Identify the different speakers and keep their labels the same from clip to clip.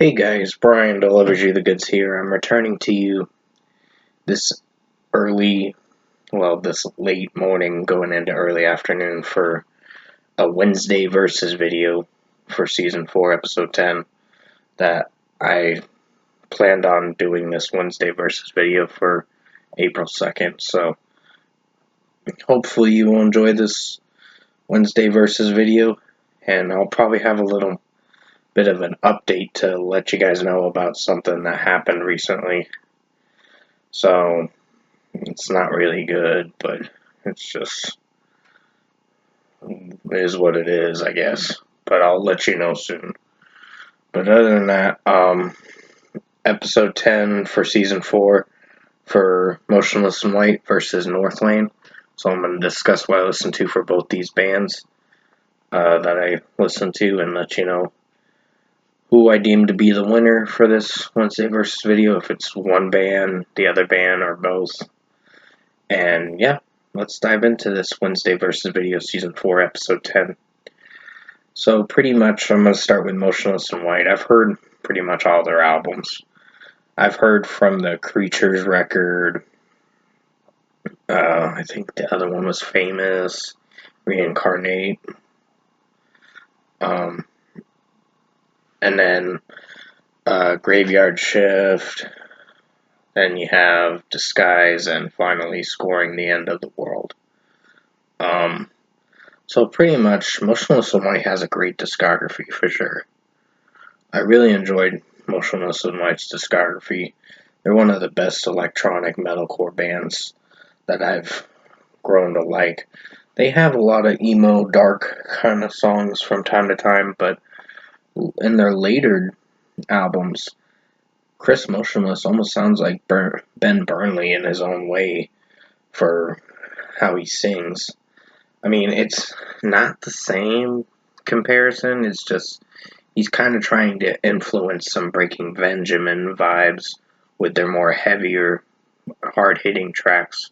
Speaker 1: Hey guys, Brian delivers you the goods here. I'm returning to you this early, this late morning going into early afternoon for a Wednesday versus video for season 4, episode 10. That I planned on doing this Wednesday versus video for April 2nd. So hopefully you will enjoy this Wednesday versus video, and I'll probably have a little bit of an update to let you guys know about something that happened recently. So it's not really good, but it's just is what it is, I guess. But I'll let you know soon. But other than that, episode 10 for season 4 for Motionless and White versus Northlane. So I'm going to discuss what I listened to for both these bands that I listened to and let you know who I deem to be the winner for this Wednesday versus video, if it's one band, the other band, or both. And yeah, let's dive into this Wednesday versus video season 4, episode 10. So pretty much I'm going to start with Motionless and White. I've heard pretty much all their albums. I've heard from the Creatures record. I think the other one was Famous, Reincarnate. And then Graveyard Shift. Then you have Disguise, and finally Scoring the End of the World. So pretty much, Motionless and White has a great discography for sure. I really enjoyed Motionless and White's discography. They're one of the best electronic metalcore bands that I've grown to like. They have a lot of emo, dark kind of songs from time to time, but in their later albums, Chris Motionless almost sounds like Ben Burnley in his own way for how he sings. I mean, it's not the same comparison, it's just he's kind of trying to influence some Breaking Benjamin vibes with their more heavier, hard-hitting tracks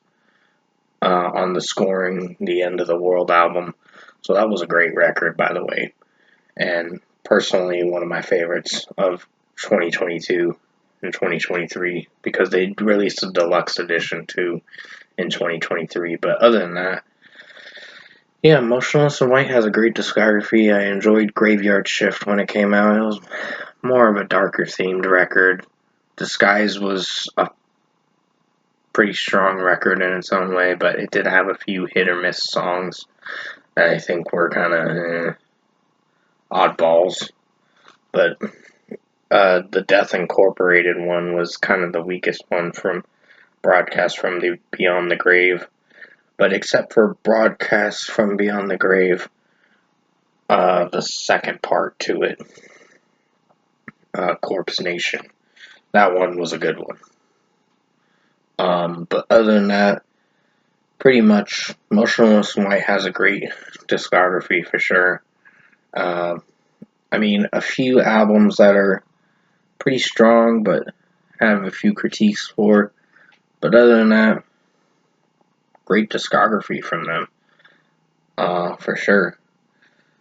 Speaker 1: on the Scoring the End of the World album. So that was a great record, by the way, and personally one of my favorites of 2022 and 2023, because they released a deluxe edition too in 2023. But other than that, yeah, Motionless and White has a great discography. I enjoyed Graveyard Shift when it came out. It was more of a darker themed record. Disguise was a pretty strong record in its own way, but it did have a few hit or miss songs that I think were kind of oddballs. But the Death Incorporated one was kind of the weakest one from Broadcast from the Beyond the Grave. But except for Broadcast from Beyond the Grave, the second part to it, Corpse Nation, that one was a good one. But other than that, pretty much Motionless and White has a great discography for sure. I mean, a few albums that are pretty strong, but have a few critiques for. But other than that, great discography from them, for sure.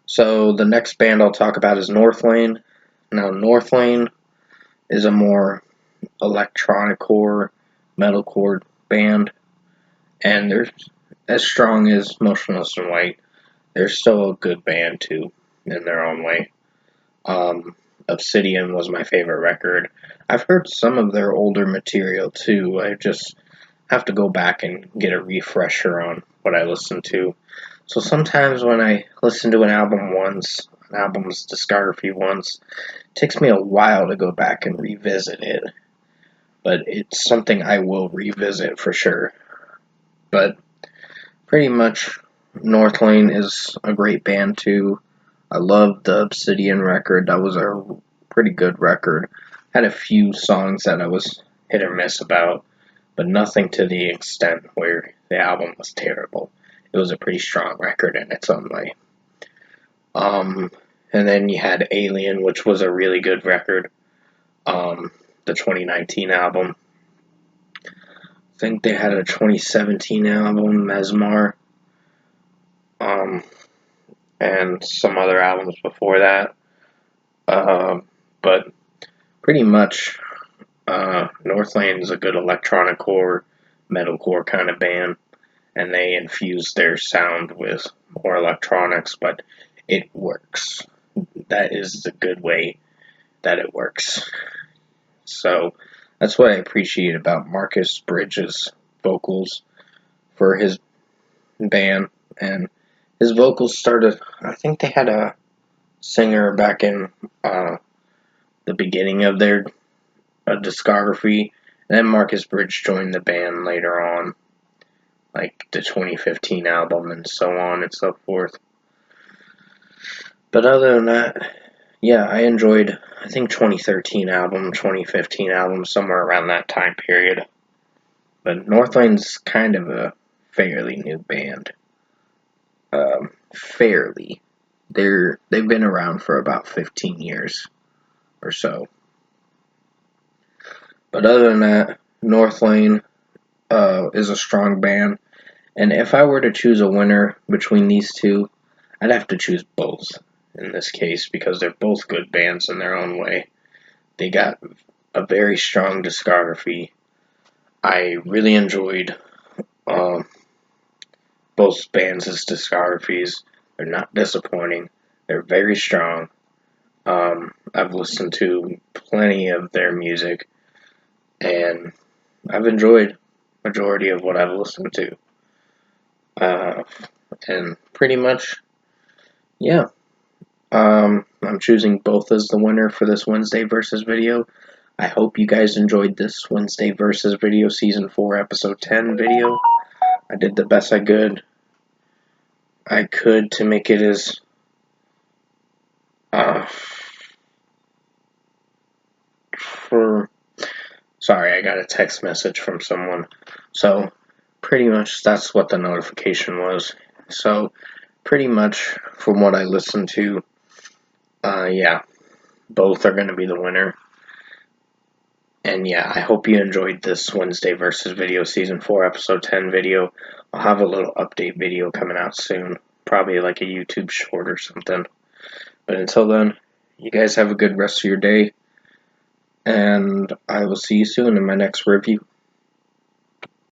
Speaker 1: So the next band I'll talk about is Northlane. Now, Northlane is a more electronic-core, metalcore band, and they're as strong as Motionless and White. They're still a good band too, in their own way. Obsidian was my favorite record. I've heard some of their older material too. I just have to go back and get a refresher on what I listen to. So sometimes when I listen to an album's discography once, it takes me a while to go back and revisit it. But it's something I will revisit for sure. But pretty much, Northlane is a great band too. I love the Obsidian record. That was a pretty good record. Had a few songs that I was hit or miss about, but nothing to the extent where the album was terrible. It was a pretty strong record in its own way. And then you had Alien, which was a really good record. The 2019 album. I think they had a 2017 album, Mesmar. And some other albums before that. But pretty much, Northlane is a good electronic core, metalcore kind of band, and they infuse their sound with more electronics, but it works. That is the good way that it works. So that's what I appreciate about Marcus Bridges' vocals for his band, and his vocals started. I think they had a singer back in the beginning of their discography, and then Marcus Bridge joined the band later on, like the 2015 album and so on and so forth. But other than that, yeah, I enjoyed, I think 2013 album, 2015 album, somewhere around that time period. But Northlane's kind of a fairly new band. Fairly. They've been around for about 15 years or so. But other than that, Northlane is a strong band. And if I were to choose a winner between these two, I'd have to choose both in this case because they're both good bands in their own way. They got a very strong discography. I really enjoyed both bands' discographies. They're not disappointing. They're very strong. I've listened to plenty of their music, and I've enjoyed majority of what I've listened to. And pretty much, yeah. I'm choosing both as the winner for this Wednesday versus video. I hope you guys enjoyed this Wednesday versus video season 4 episode 10 video. I did the best I could to make it as sorry, I got a text message from someone. So pretty much that's what the notification was. So pretty much from what I listened to, yeah, both are going to be the winner. And yeah, I hope you enjoyed this Wednesday versus video season 4 episode 10 video. I'll have a little update video coming out soon. Probably like a YouTube short or something. But until then, you guys have a good rest of your day. And I will see you soon in my next review.